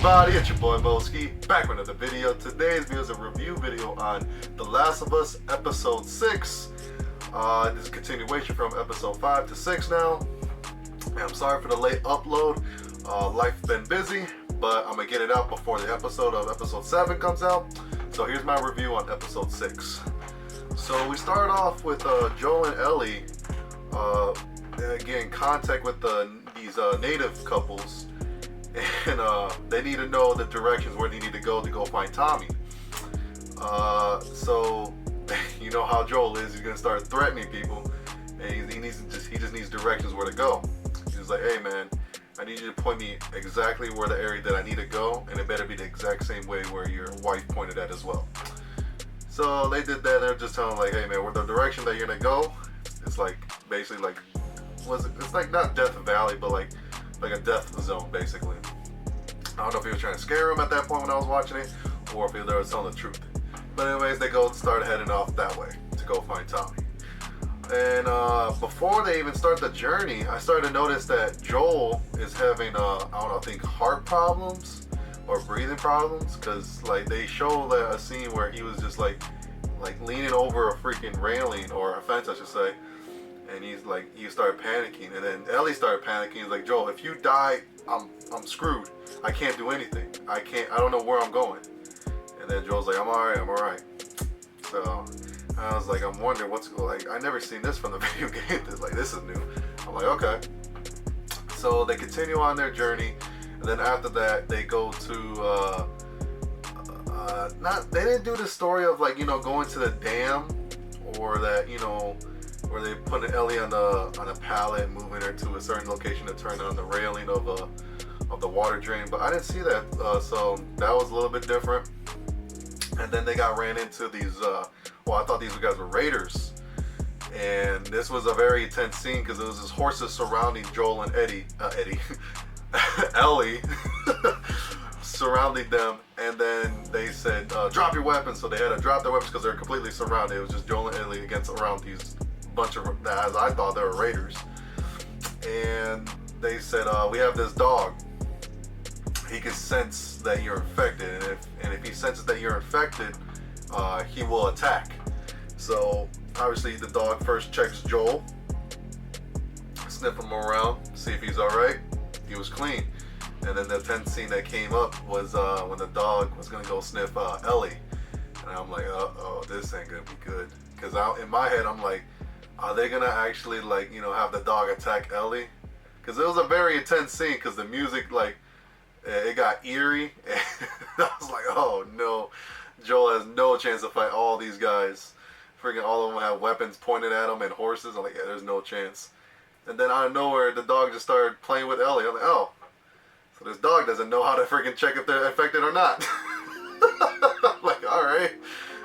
everybody, it's your boy Moski, back with another video. Today's video is a review video on The Last of Us Episode 6. This is a continuation from Episode 5 to 6 now. And I'm sorry for the late upload. Life's been busy, but I'm going to get it out before the episode of Episode 7 comes out. So here's my review on Episode 6. So we start off with Joel and Ellie getting in contact with these native couples. And they need to know the directions where they need to go find Tommy. So you know how Joel is. He's gonna start threatening people, and he just needs directions where to go. He's like, "Hey man, I need you to point me exactly where the area that I need to go, and it better be the exact same way where your wife pointed at as well." So they did that. They're just telling him like, "Hey man, where the direction that you're gonna go, it's like basically like it's like not Death Valley, but like a death zone basically." I don't know if he was trying to scare him at that point when I was watching it, or if they were telling the truth. But anyways, they start heading off that way to go find Tommy. And before they even start the journey, I started to notice that Joel is having I think heart problems or breathing problems, because like they show a scene where he was just like leaning over a freaking railing, or a fence I should say. And he started panicking, and then Ellie started panicking. He's like, "Joel, if you die, I'm screwed. I can't do anything. I don't know where I'm going." And then Joel's like, I'm all right. So I was like, I'm wondering what's like. I never seen this from the video game. This is new. I'm like, okay. So they continue on their journey, and then after that, they go to they didn't do the story of going to the dam, or that where they put Ellie on a pallet, moving her to a certain location to turn on the railing of the water drain. But I didn't see that, so that was a little bit different. And then they ran into these. I thought these guys were raiders, and this was a very intense scene because it was just horses surrounding Joel and Ellie, surrounding them. And then they said, "Drop your weapons." So they had to drop their weapons because they're completely surrounded. It was just Joel and Ellie around these bunch of, as I thought, they were raiders. And they said, "We have this dog. He can sense that you're infected, and if he senses that you're infected, he will attack." So obviously the dog first checks Joel, sniff him around, see if he's all right. He was clean. And then the tense scene that came up was when the dog was gonna go sniff Ellie, and I'm like, "Uh-oh, this ain't gonna be good." Because in my head, I'm like, are they gonna actually have the dog attack Ellie? Because it was a very intense scene, because the music it got eerie, and I was like, oh no, Joel has no chance to fight all these guys. Freaking all of them have weapons pointed at them and horses. I'm like, yeah, there's no chance. And then out of nowhere, the dog just started playing with Ellie. I'm like, oh, so this dog doesn't know how to freaking check if they're infected or not. I'm like, all right.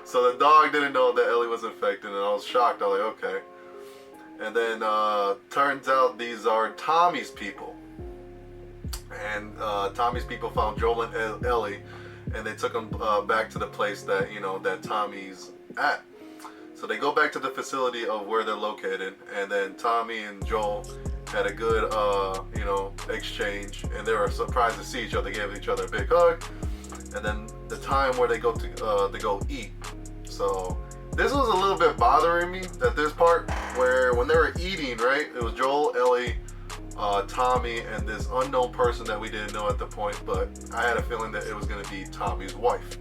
So the dog didn't know that Ellie was infected, and I was shocked. I was like, okay. And then turns out these are Tommy's people. And Tommy's people found Joel and Ellie, and they took them back to the place that that Tommy's at. So they go back to the facility of where they're located, and then Tommy and Joel had a good exchange, and they were surprised to see each other. They gave each other a big hug, and then the time where they go to eat. So this was a little bit bothering me, that this part where when they were eating, right, it was Joel, Ellie, Tommy, and this unknown person that we didn't know at the point, but I had a feeling that it was going to be Tommy's wife.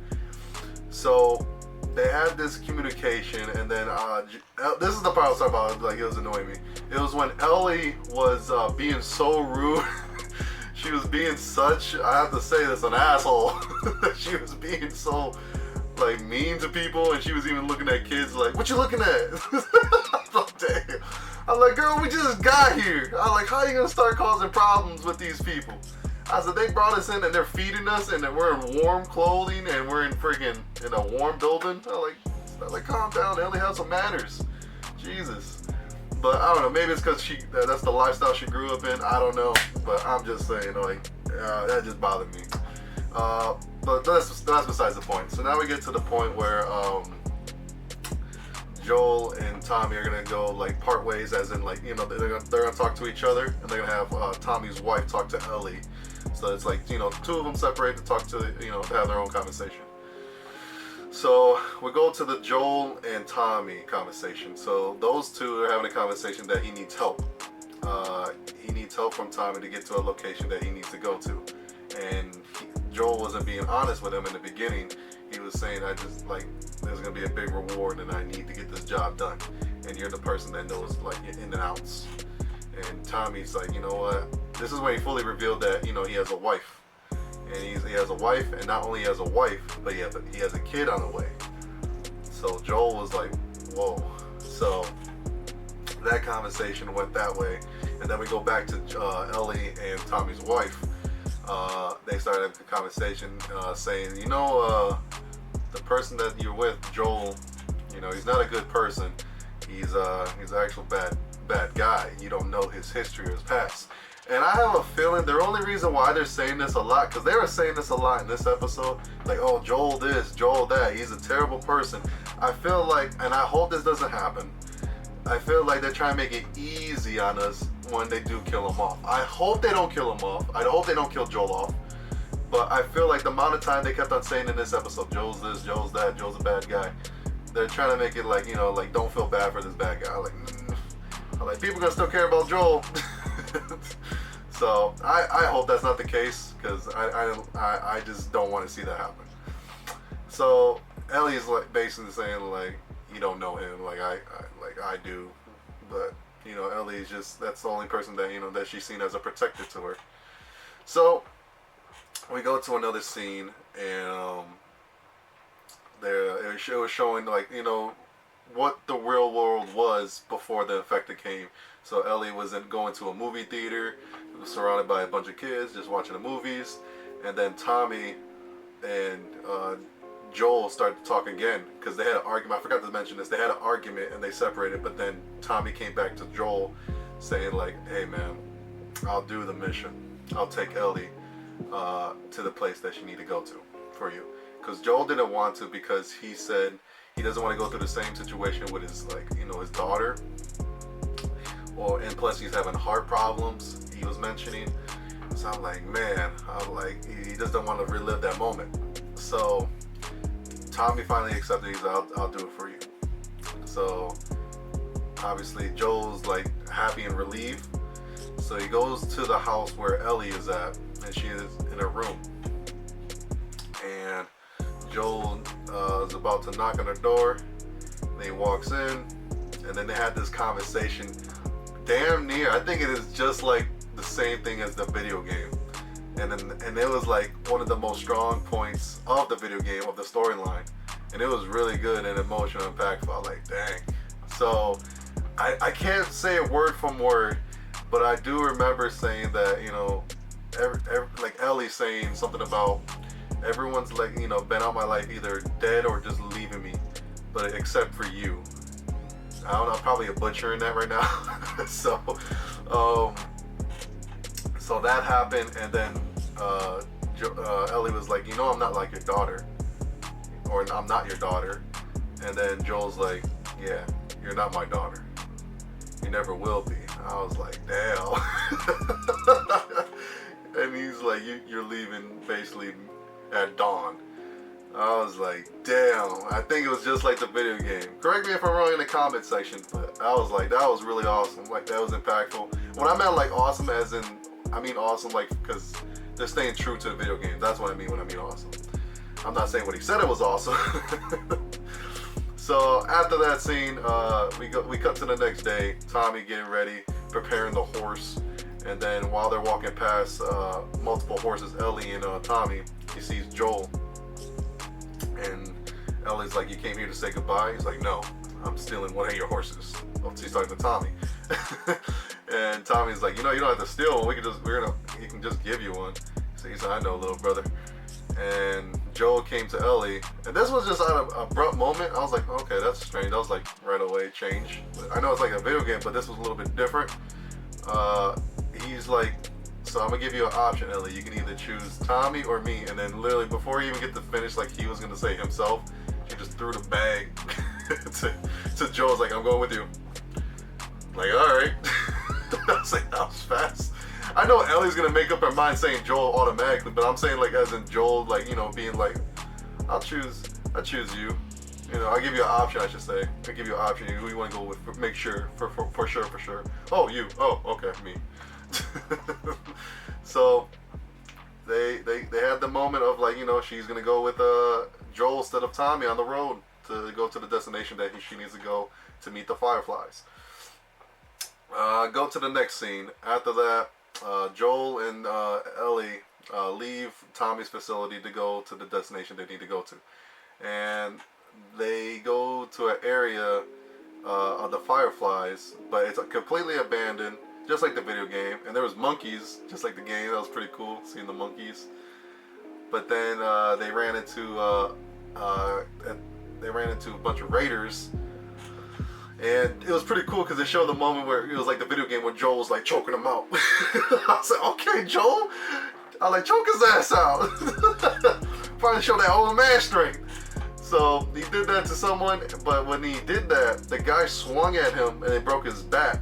So they had this communication, and then this is the part I was talking about, like it was annoying me. It was when Ellie was being so rude. She was being such, I have to say this, an asshole. She was being so mean to people, and she was even looking at kids like, "What you looking at?" Damn. I'm like, "Girl, we just got here." I'm like, "How are you gonna start causing problems with these people?" I said, "They brought us in and they're feeding us, and we're in warm clothing, and we're in a warm building." I'm like, "Calm down, Ellie, have some manners." Jesus. But I don't know, maybe it's because that's the lifestyle she grew up in. I don't know, but I'm just saying, that just bothered me. But that's besides the point. So now we get to the point where Joel and Tommy are gonna go part ways, as in they're gonna talk to each other, and they're gonna have Tommy's wife talk to Ellie. So it's like, you know, two of them separate to talk to, you know, to have their own conversation. So we go to the Joel and Tommy conversation. So those two are having a conversation that he needs help. He needs help from Tommy to get to a location that he needs to go to. And Joel wasn't being honest with him in the beginning. He was saying, I just, like, there's going to be a big reward and I need to get this job done. And you're the person that knows, like, in and outs. And Tommy's like, you know what? This is when he fully revealed that, you know, he has a wife. And he has a wife, and not only has a wife, but he has a kid on the way. So Joel was like, whoa. So that conversation went that way. And then we go back to Ellie and Tommy's wife. They started the conversation saying, you know, the person that you're with, Joel, you know, he's not a good person. He's an actual bad guy. You don't know his history or his past. And I have a feeling the only reason why they're saying this a lot, because they were saying this a lot in this episode, like, oh, Joel this, Joel that, he's a terrible person. I feel like, and I hope this doesn't happen, I feel like they're trying to make it easy on us when they do kill him off. I hope they don't kill him off. I hope they don't kill Joel off. But I feel like the amount of time they kept on saying in this episode, Joel's this, Joel's that, Joel's a bad guy, they're trying to make it like, you know, like, don't feel bad for this bad guy. I'm like, people gonna still care about Joel. So I hope that's not the case, because I just don't want to see that happen. So Ellie's like basically saying, like, you don't know him, like I do, but you know, Ellie's just, that's the only person that, you know, that she's seen as a protector to her. So we go to another scene, and it was showing, like, you know, what the real world was before the infected came. So Ellie was going to a movie theater, surrounded by a bunch of kids, just watching the movies. And then Tommy and Joel started to talk again, because they had an argument. I forgot to mention this. They had an argument and they separated, but then Tommy came back to Joel saying, like, hey man, I'll do the mission. I'll take Ellie to the place that you need to go to for you. Because Joel didn't want to, because he said he doesn't want to go through the same situation with his, like, you know, his daughter. And plus he's having heart problems, he was mentioning. So I'm like, man, he just don't want to relive that moment. So Tommy finally accepted. He's like, I'll do it for you. So obviously Joel's like happy and relieved. So he goes to the house where Ellie is at, and she is in her room. And Joel is about to knock on her door. And he walks in, and then they had this conversation. Damn near, I think it is just like the same thing as the video game. And it was like one of the most strong points of the video game, of the storyline. And it was really good and emotional and impactful. I was like, dang. So I can't say it word from word, but I do remember saying that, you know, like Ellie saying something about everyone's, like, you know, been out my life either dead or just leaving me, but except for you. I don't know, I'm probably butchering that right now. So that happened, and then Ellie was like, you know, I'm not like your daughter, or I'm not your daughter. And then Joel's like, yeah, you're not my daughter. You never will be. I was like, damn. And he's like, you're leaving basically at dawn. I was like, damn. I think it was just like the video game. Correct me if I'm wrong in the comment section, but I was like, that was really awesome. Like, that was impactful. When I meant like awesome, as in, I mean awesome like because they're staying true to the video game. That's what I mean when I mean awesome. I'm not saying what he said it was awesome. So after that scene, we cut to the next day. Tommy getting ready, preparing the horse. And then while they're walking past multiple horses, Ellie and Tommy, he sees Joel. And Ellie's like, you came here to say goodbye? He's like, no, I'm stealing one of your horses. Oh, he's talking to Tommy. And Tommy's like, you know, you don't have to steal one. He can just give you one. So he said, I know, little brother. And Joel came to Ellie, and this was just an abrupt moment. I was like, okay, that's strange. That was like right away change. I know it's like a video game, but this was a little bit different. He's like, so I'm gonna give you an option, Ellie. You can either choose Tommy or me. And then literally before he even get to finish, like he was gonna say himself, he just threw the bag to Joel's like, I'm going with you. Like, all right. I was like, that was fast. I know Ellie's gonna make up her mind saying Joel automatically, but I'm saying like as in Joel, like, you know, being like, I choose you. You know, I give you an option, I should say. I give you an option. Who you want to go with? Make sure, for sure. Oh, you. Oh, okay, me. So they had the moment of like, you know, she's gonna go with Joel instead of Tommy on the road to go to the destination that she needs to go to meet the Fireflies. Go to the next scene. After that, Joel and Ellie leave Tommy's facility to go to the destination they need to go to, and they go to an area of the Fireflies, but it's completely abandoned, just like the video game. And there was monkeys, just like the game. That was pretty cool, seeing the monkeys. But then they ran into a bunch of raiders, and it was pretty cool because they showed the moment where it was like the video game where Joel was like choking them out. I was like, okay, Joel, I like choke his ass out. Finally show that old man strength. So he did that to someone, but when he did that, the guy swung at him and it broke his back.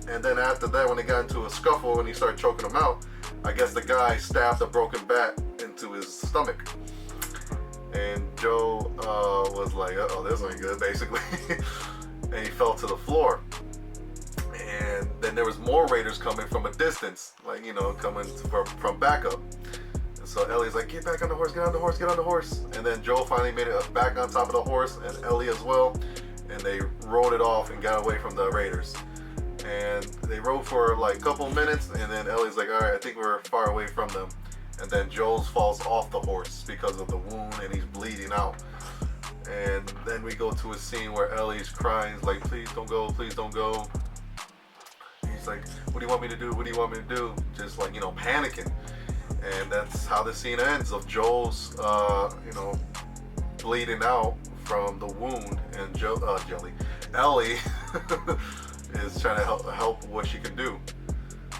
And then after that, when they got into a scuffle and he started choking him out, I guess the guy stabbed a broken bat into his stomach. And Joe was like, uh-oh, this ain't good, basically. And he fell to the floor. And then there was more raiders coming from a distance, like, you know, coming from backup. So Ellie's like, get back on the horse, get on the horse, get on the horse. And then Joel finally made it back on top of the horse, and Ellie as well. And they rode it off and got away from the raiders. And they rode for like a couple minutes, and then Ellie's like, all right, I think we're far away from them. And then Joel falls off the horse because of the wound, and he's bleeding out. And then we go to a scene where Ellie's crying, like, please don't go, please don't go. He's like, what do you want me to do? What do you want me to do? Just like, you know, panicking. And that's how the scene ends, of Joel's, you know, bleeding out from the wound, and Ellie is trying to help what she can do.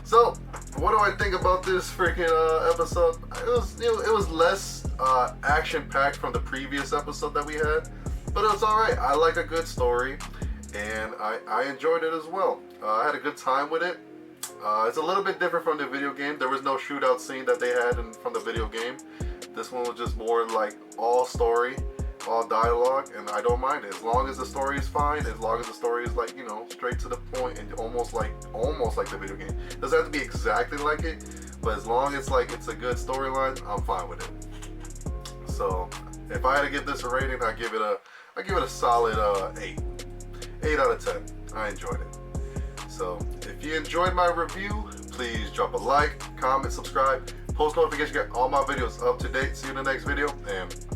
So, what do I think about this freaking episode? It was less action-packed from the previous episode that we had, but it was all right. I like a good story, and I enjoyed it as well. I had a good time with it. It's a little bit different from the video game. There was no shootout scene that they had from the video game. This one was just more like all story, all dialogue, and I don't mind it as long as the story is fine. As long as the story is like, you know, straight to the point and almost like the video game. It doesn't have to be exactly like it, but as long as like it's a good storyline, I'm fine with it. So if I had to give this a rating, I give it a solid 8 out of 10. I enjoyed it. So if you enjoyed my review, please drop a like, comment, subscribe, post notification, get all my videos up to date. See you in the next video, and